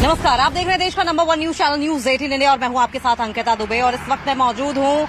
नमस्कार, आप देख रहे हैं देश का number 1 news channel news 18 India और मैं हूं आपके साथ अंकिता दुबे। और इस वक्त मैं मौजूद हूं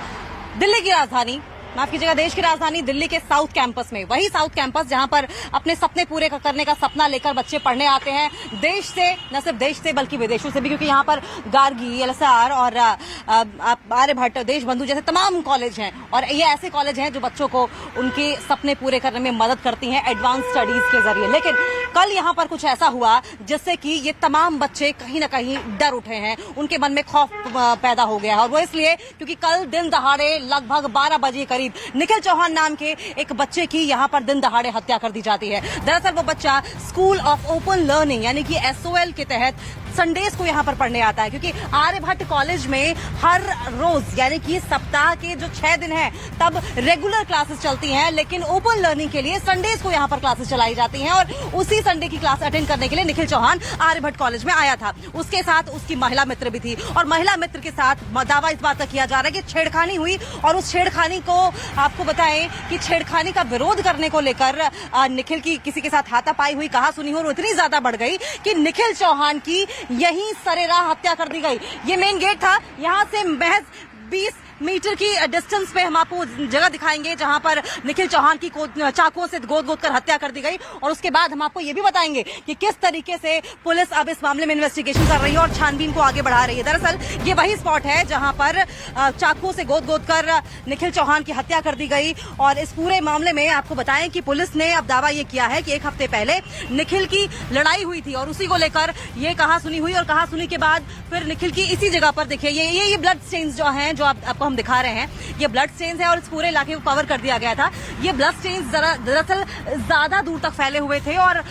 दिल्ली की राजधानी, माफ कीजिएगा देश की राजधानी दिल्ली के साउथ कैंपस में। वही साउथ कैंपस जहां पर अपने सपने पूरे करने का सपना लेकर बच्चे पढ़ने आते हैं, देश से, न सिर्फ देश से बल्कि विदेशों से भी, क्योंकि यहां पर गार्गी, एलएसआर और आर्यभट्ट, देशबंधु जैसे तमाम कॉलेज हैं। और ये ऐसे कॉलेज हैं जो बच्चों को उनके सपने पूरे करने में मदद करती हैं एडवांस स्टडीज के जरिए। लेकिन कल यहां पर कुछ ऐसा हुआ जिससे कि ये तमाम बच्चे कहीं न कहीं डर उठे हैं, उनके मन में खौफ पैदा हो गया है। और वो इसलिए क्योंकि कल दिन दहाड़े लगभग 12 बजे करीब निखिल चौहान नाम के एक बच्चे की यहां पर दिन दहाड़े हत्या कर दी जाती है। दरअसल वो बच्चा स्कूल ऑफ ओपन लर्निंग यानी कि एसओएल के तहत संडेज को यहां पर पढ़ने आता है, क्योंकि आर्यभट्ट कॉलेज में हर रोज यानी कि सप्ताह के जो 6 दिन हैं तब रेगुलर क्लासेस चलती हैं, लेकिन ओपन लर्निंग के लिए संडेज को यहां पर क्लासेस चलाई जाती हैं। और उसी संडे की क्लास अटेंड करने के लिए निखिल चौहान आर्यभट्ट कॉलेज में आया था। उसके साथ उसकी महिला मित्र भी थी और महिला मित्र के साथ दावा इस बात का किया जा रहा है कि छेड़खानी हुई। और उस छेड़खानी को आपको बताएं कि छेड़खानी का विरोध करने को लेकर निखिल की किसी के साथ हाथापाई हुई, कहा सुनी हो, और इतनी ज्यादा बढ़ गई कि निखिल चौहान की यहीं सरेराह हत्या कर दी गई। ये मेन गेट था, यहां से महज 20 मीटर की डिस्टेंस पे हम आपको जगह दिखाएंगे जहां पर निखिल चौहान की चाकुओं से गोद कर हत्या कर दी गई। और उसके बाद हम आपको ये भी बताएंगे कि किस तरीके से पुलिस अब इस मामले में इन्वेस्टिगेशन कर रही है और छानबीन को आगे बढ़ा रही है। दरअसल ये वही स्पॉट है जहां पर चाकुओं से गोद कर निखिल चौहान की हत्या कर दी गई। और इस पूरे मामले में आपको बताएं कि पुलिस ने अब दावा ये किया है कि 1 हफ्ते पहले निखिल की लड़ाई हुई थी और उसी को लेकर ये कहा सुनी हुई, और कहा सुनी के बाद फिर निखिल की इसी जगह पर देखिए ये ब्लड स्टेन्स जो हैं, जो आपको हम दिखा रहे हैं, ये ब्लड स्टेन्स है और इस पूरे इलाके को कवर कर दिया गया था। ये ब्लड स्टेन्स दरअसल ज्यादा दूर तक फैले हुए थे और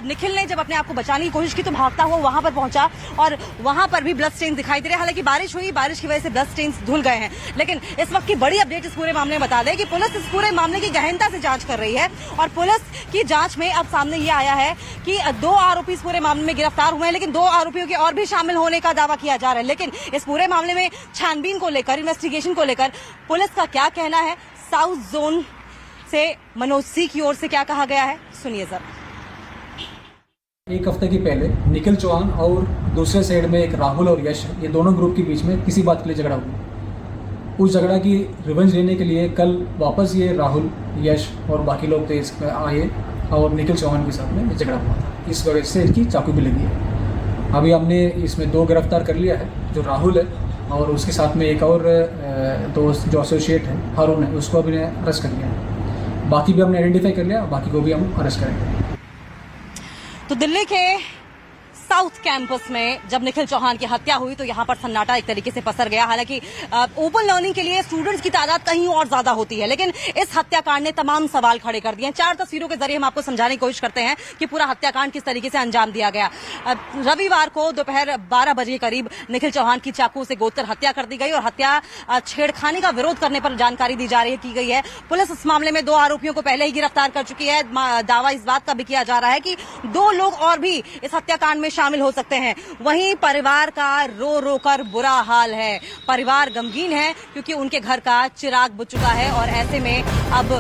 निखिल ने जब अपने आप को बचाने की कोशिश की तो भागता हुआ वहां पर पहुंचा और वहां पर भी ब्लड स्टेन्स दिखाई दे रहे हैं। हालांकि बारिश हुई, बारिश की वजह से ब्लड स्टेन्स धुल गए हैं। लेकिन इस वक्त की बड़ी अपडेट इस पूरे मामले में बता दें कि पुलिस इस पूरे मामले की गहनता से जांच कर रही है। और पुलिस की जांच में अब सामने ये आया है कि 2 आरोपी इस पूरे मामले में गिरफ्तार हुए हैं, लेकिन 2 आरोपियों के और भी शामिल होने का दावा किया जा रहा है। लेकिन इस पूरे मामले में छानबीन को लेकर, इन्वेस्टिगेशन को लेकर पुलिस का क्या कहना है, साउथ जोन से मनोज सिंह की ओर से क्या कहा गया है, सुनिए सर। 1 हफ्ते की पहले निखिल चौहान और दूसरे साइड में एक राहुल और यश, ये दोनों ग्रुप के बीच में किसी बात के लिए झगड़ा हुआ। उस झगड़ा की रिवेंज लेने के लिए कल वापस ये राहुल, यश और बाकी लोग थे इसमें आए और निखिल चौहान के साथ में झगड़ा हुआ था। इस वजह से इसकी चाकू भी लगी है। अभी हमने इसमें 2 गिरफ्तार कर लिया है, जो राहुल है और उसके साथ में एक और दोस्त जो एसोसिएट है हारून है, उसको अभी अरेस्ट कर लिया है। बाकी भी हमने आइडेंटिफाई कर लिया, बाकी को भी हम अरेस्ट करेंगे। तो दिल्ली के साउथ कैंपस में जब निखिल चौहान की हत्या हुई तो यहां पर सन्नाटा एक तरीके से पसर गया। हालांकि ओपन लर्निंग के लिए स्टूडेंट्स की तादाद कहीं और ज्यादा होती है, लेकिन इस हत्याकांड ने तमाम सवाल खड़े कर दिए हैं। 4 तस्वीरों के जरिए हम आपको समझाने की कोशिश करते हैं कि पूरा हत्याकांड किस तरीके से अंजाम दिया गया। रविवार को दोपहर 12 बजे करीब निखिल चौहान की चाकू से गोदकर हत्या कर दी गई और हत्या छेड़खानी का विरोध करने पर जानकारी दी जा रही है, की गई है। पुलिस इस मामले में 2 आरोपियों को पहले ही गिरफ्तार कर चुकी है। दावा इस बात का भी किया जा रहा है कि 2 लोग और भी इस हत्याकांड में शामिल हो सकते हैं। वहीं परिवार का रो कर बुरा हाल है, परिवार गमगीन है क्योंकि उनके घर का चिराग बुझ चुका है और ऐसे में अब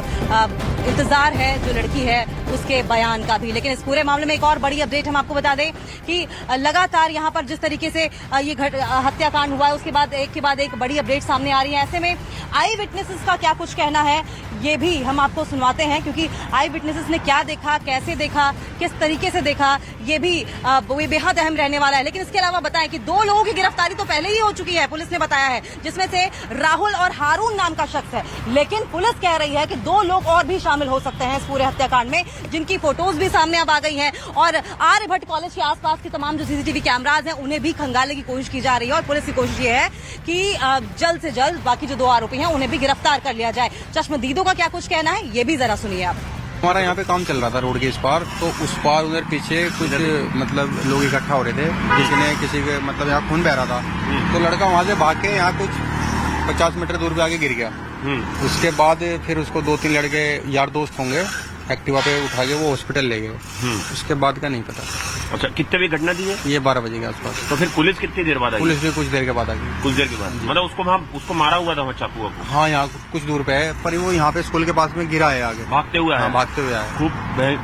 इंतजार है जो लड़की है उसके बयान का भी। लेकिन इस पूरे मामले में एक और बड़ी अपडेट हम आपको बता दें कि लगातार यहां पर जिस तरीके से ये हत्याकांड हुआ है उसके बाद एक बड़ी अपडेट सामने आ रही है। ऐसे में आई विटनेसेस का क्या कुछ कहना है ये भी हम आपको सुनवाते हैं, क्योंकि आई विटनेसेस ने क्या देखा, कैसे देखा, किस तरीके से देखा, ये भी बेहद अहम रहने वाला है। लेकिन इसके अलावा बताएं कि 2 लोगों की गिरफ्तारी तो पहले ही हो चुकी है, पुलिस ने बताया है, जिसमें से राहुल और हारून नाम का शख्स है। लेकिन पुलिस कह रही है कि 2 लोग और भी शामिल हो सकते हैं इस पूरे हत्याकांड में, जिनकी फोटोज भी सामने अब आ गई हैं। और आर्यभट्ट कॉलेज के आसपास के तमाम जो सीसीटीवी कैमराज हैं उन्हें भी खंगालने की कोशिश की जा रही है। और पुलिस की कोशिश ये है कि जल्द से जल्द बाकी जो 2 आरोपी हैं उन्हें भी गिरफ्तार कर लिया जाए। चश्मदीदों का क्या कुछ कहना है ये भी जरा सुनिए आप। हमारा यहाँ पे काम चल रहा था रोड के इस पार, तो उस पार उधर पीछे कुछ मतलब लोग इकट्ठा हो रहे थे, किसी के मतलब यहाँ खून बह रहा था, तो लड़का वहाँ से भाग के यहाँ कुछ 50 मीटर दूर पे आगे गिर गया। उसके बाद फिर उसको 2-3 लड़के यार दोस्त होंगे एक्टिवा पे उठा के वो हॉस्पिटल ले गए। उसके बाद का नहीं पता। अच्छा, कितने बजे घटना दी है? ये 12 बजे के आसपास। तो फिर पुलिस कितनी देर बाद आई? पुलिस भी कुछ देर के बाद आ गई। कुछ देर के बाद मतलब उसको मारा हुआ था चाकू को? हाँ, यहाँ कुछ दूर पे है, पर वो यहाँ पे स्कूल के पास में गिरा है आगे, भागते हुए आया। भागते हुए आया, खूब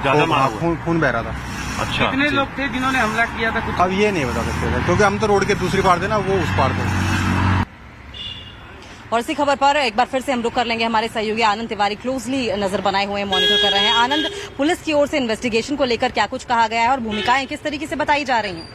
ज्यादा मारा, खून बह रहा था। अच्छा। कितने लोग थे जिन्होंने हमला किया था? कुछ अब ये नहीं बता सकते थे क्योंकि हम तो रोड के दूसरी पार थे ना, वो उस पार थे। और इसी खबर पर एक बार फिर से हम रुक कर लेंगे। हमारे सहयोगी आनंद तिवारी क्लोजली नजर बनाए हुए हैं, मॉनिटर कर रहे हैं। आनंद, पुलिस की ओर से इन्वेस्टिगेशन को लेकर क्या कुछ कहा गया है और भूमिकाएं किस तरीके से बताई जा रही हैं?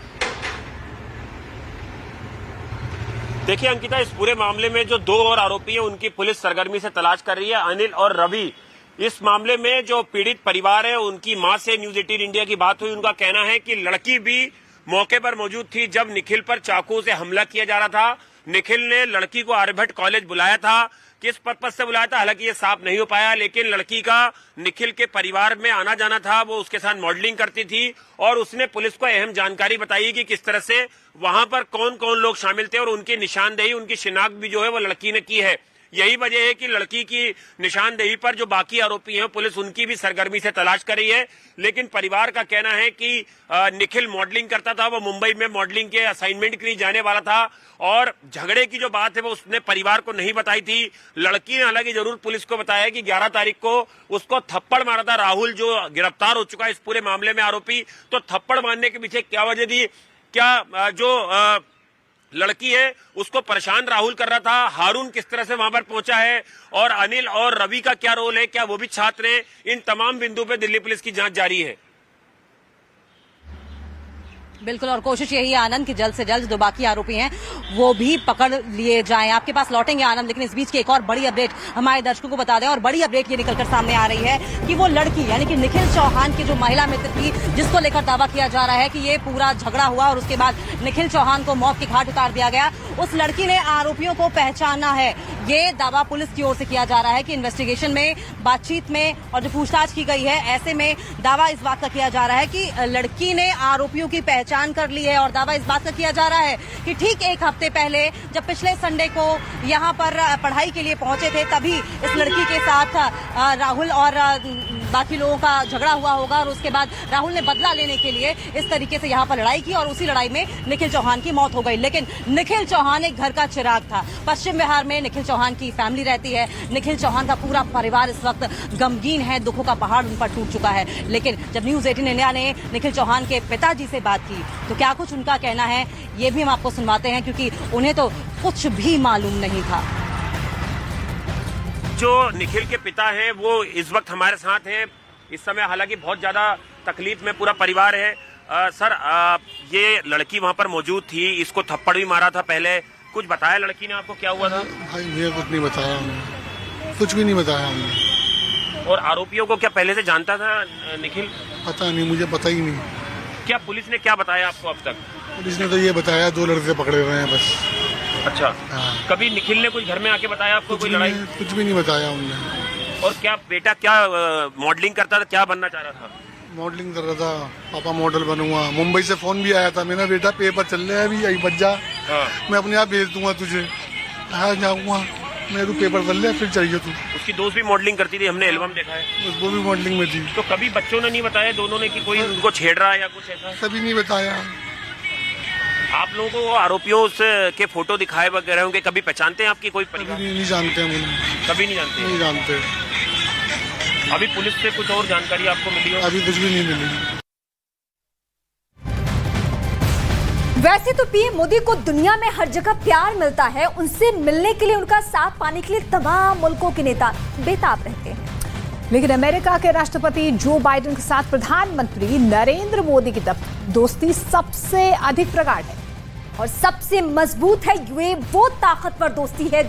देखिए अंकिता, इस पूरे मामले में जो 2 और आरोपी हैं उनकी पुलिस सरगर्मी से तलाश कर रही है, अनिल और रवि। इस मामले में जो पीड़ित परिवार है उनकी मां से न्यूज 18 इंडिया की बात हुई। उनका कहना है कि लड़की भी मौके पर मौजूद थी जब निखिल पर चाकू से हमला किया जा रहा था। निखिल ने लड़की को आर्यभट्ट कॉलेज बुलाया था। किस पर्पज से बुलाया था हालांकि ये साफ नहीं हो पाया, लेकिन लड़की का निखिल के परिवार में आना जाना था। वो उसके साथ मॉडलिंग करती थी और उसने पुलिस को अहम जानकारी बताई कि किस तरह से वहां पर कौन कौन लोग शामिल थे और उनकी निशानदेही, उनकी शिनाख्त भी जो है वो लड़की ने की है। यही वजह है कि लड़की की निशानदेही पर जो बाकी आरोपी हैं पुलिस उनकी भी सरगर्मी से तलाश कर रही है। लेकिन परिवार का कहना है कि निखिल मॉडलिंग करता था, वो मुंबई में मॉडलिंग के असाइनमेंट के लिए जाने वाला था और झगड़े की जो बात है वो उसने परिवार को नहीं बताई थी। लड़की ने हालांकि जरूर पुलिस को बताया कि 11 तारीख को उसको थप्पड़ मारा था राहुल, जो गिरफ्तार हो चुका है इस पूरे मामले में आरोपी। तो थप्पड़ मारने के पीछे क्या वजह थी, क्या जो लड़की है उसको परेशान राहुल कर रहा था, हारून किस तरह से वहां पर पहुंचा है और अनिल और रवि का क्या रोल है, क्या वो भी छात्र हैं, इन तमाम बिंदु पे दिल्ली पुलिस की जांच जारी है। बिल्कुल, और कोशिश यही है आनंद कि जल्द से जल्द जो बाकी आरोपी हैं वो भी पकड़ लिए जाएं। आपके पास लौटेंगे आनंद, लेकिन इस बीच की एक और बड़ी अपडेट हमारे दर्शकों को बता दें। और बड़ी अपडेट ये निकलकर सामने आ रही है कि वो लड़की यानी कि निखिल चौहान की जो महिला मित्र थी, जिसको लेकर दावा किया जा रहा है कि ये पूरा झगड़ा हुआ और उसके बाद निखिल चौहान को मौत के घाट उतार दिया गया, उस लड़की ने आरोपियों को पहचाना है। ये दावा पुलिस की ओर से किया जा रहा है कि इन्वेस्टिगेशन में, बातचीत में और जो पूछताछ की गई है, ऐसे में दावा इस बात का किया जा रहा है कि लड़की ने आरोपियों की पहचान कर ली है। और दावा इस बात का किया जा रहा है कि ठीक 1 हफ्ते पहले जब पिछले संडे को यहाँ पर पढ़ाई के लिए पहुंचे थे, तभी इस लड़की के साथ राहुल और बाकी लोगों का झगड़ा हुआ होगा और उसके बाद राहुल ने बदला लेने के लिए इस तरीके से यहाँ पर लड़ाई की और उसी लड़ाई में निखिल चौहान की मौत हो गई। लेकिन निखिल चौहान एक घर का चिराग था। पश्चिम बिहार में निखिल चौहान की फैमिली रहती है। निखिल चौहान का पूरा परिवार इस वक्त गमगीन है, दुखों का पहाड़ उन पर टूट चुका है। लेकिन जब न्यूज 18 इंडिया ने निखिल चौहान के पिताजी से बात की तो क्या कुछ उनका कहना है ये भी हम आपको सुनवाते हैं, क्योंकि उन्हें तो कुछ भी मालूम नहीं था। जो निखिल के पिता हैं वो इस वक्त हमारे साथ हैं। इस समय हालांकि बहुत ज्यादा तकलीफ में पूरा परिवार है। सर, ये लड़की वहां पर मौजूद थी, इसको थप्पड़ भी मारा था पहले, कुछ बताया लड़की ने आपको क्या हुआ था? भाई मुझे कुछ नहीं बताया हमने, कुछ भी नहीं बताया हमने। और आरोपियों को क्या पहले से जानता था निखिल? पता नहीं, मुझे पता ही नहीं। क्या पुलिस ने क्या बताया आपको अब तक? पुलिस ने तो ये बताया 2 लड़के पकड़े हुए हैं बस। अच्छा, हाँ। कभी निखिल ने कुछ घर में आके बताया आपको कोई लड़ाई? कुछ भी नहीं बताया उन्होंने। और क्या बेटा क्या मॉडलिंग करता था, क्या बनना चाह रहा था? मॉडलिंग कर रहा था, पापा मॉडल बनूंगा। मुंबई से फोन भी आया था, मेरा बेटा पेपर चल रहे हैं अभी, यही बच जा, हाँ। मैं अपने आप भेज दूंगा तुझे, कहा जाऊंगा मैं, तू पेपर चल रहे फिर चाहिए तू। उसकी दोस्त भी मॉडलिंग करती थी, हमने एल्बम देखा है। वो भी मॉडलिंग में थी। तो कभी बच्चों ने नहीं बताया दोनों ने कि कोई उनको छेड़ रहा है या कुछ ऐसा? कभी नहीं बताया। आप लोगों को वो आरोपियों से के फोटो दिखाए वगैरह होंगे, कभी पहचानते हैं आपकी कोई परिवार? नहीं जानते हम उन्हें, कभी नहीं जानते? नहीं जानते। अभी पुलिस से कुछ और जानकारी आपको मिली हो? अभी कुछ भी नहीं मिली। वैसे तो पीएम मोदी को दुनिया में हर जगह प्यार मिलता है, उनसे मिलने के लिए, उनका साथ पाने के लिए तमाम मुल्कों के नेता बेताब रहते हैं। लेकिन अमेरिका के राष्ट्रपति जो बाइडेन के साथ प्रधानमंत्री नरेंद्र मोदी की दोस्ती सबसे अधिक प्रगाढ़ है और सबसे मजबूत है। ये वो ताकतवर दोस्ती है